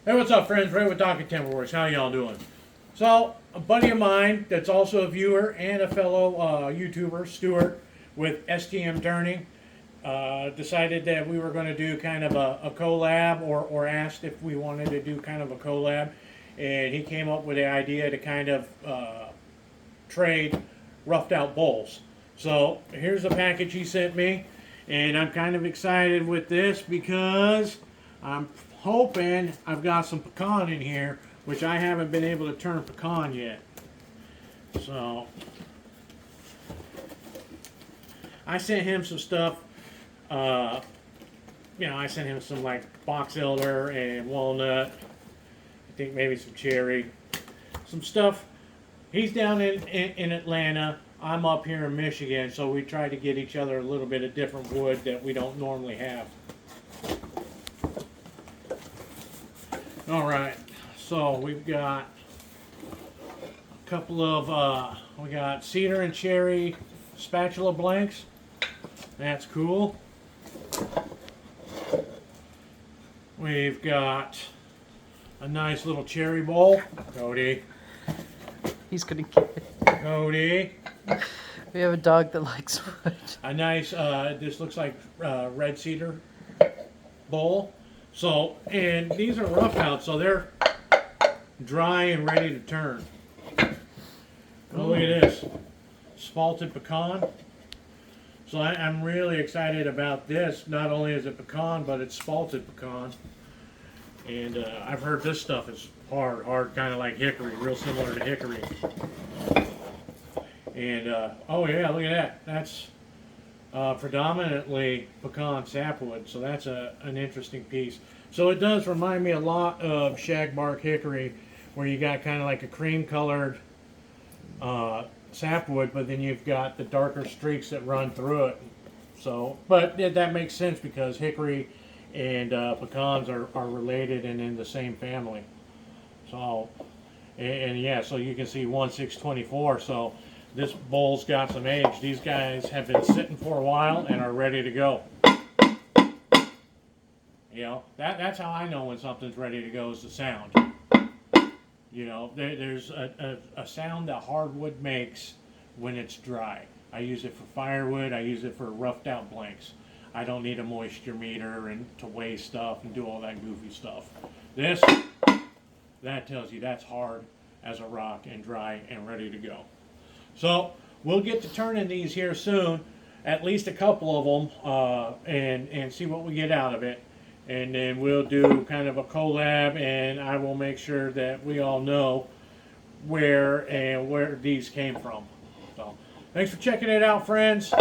Hey, what's up, friends? Ray with Docket Timberworks. How y'all doing? So, a buddy of mine that's also a viewer and a fellow YouTuber, Stuart, with STM Turning, decided that we were going to do kind of a collab, or asked if we wanted to do kind of a collab, and he came up with the idea to kind of trade roughed out bowls. So, here's the package he sent me, and I'm kind of excited with this because I'm hoping I've got some pecan in here, which I haven't been able to turn pecan yet. So I sent him some stuff. I sent him some like box elder and walnut. I think maybe some cherry, some stuff. He's down in Atlanta. I'm up here in Michigan, so we try to get each other a little bit of different wood that we don't normally have. Alright, so we've got a couple of, we got cedar and cherry spatula blanks. That's cool. We've got a nice little cherry bowl. Cody. He's gonna get it. Cody. We have a dog that likes wood. A nice, this looks like red cedar bowl. So, and these are rough out, so they're dry and ready to turn. Oh, look at this. Spalted pecan. So I'm really excited about this. Not only is it pecan, but it's spalted pecan. And I've heard this stuff is hard kind of like hickory, real similar to hickory. And, oh yeah, look at that. That's predominantly pecan sapwood, so that's an interesting piece. So it does remind me a lot of shagbark hickory, where you got kind of like a cream colored sapwood, but then you've got the darker streaks that run through it. So, but that makes sense because hickory and pecans are related and in the same family. So, and yeah, so you can see 1/6/24. So this bowl's got some age. These guys have been sitting for a while and are ready to go. You know, that's how I know when something's ready to go, is the sound. You know, there's a sound that hardwood makes when it's dry. I use it for firewood. I use it for roughed out blanks. I don't need a moisture meter and to weigh stuff and do all that goofy stuff. This, that tells you that's hard as a rock and dry and ready to go. So we'll get to turning these here soon, at least a couple of them, and see what we get out of it. And then we'll do kind of a collab, and I will make sure that we all know where these came from. So thanks for checking it out, friends.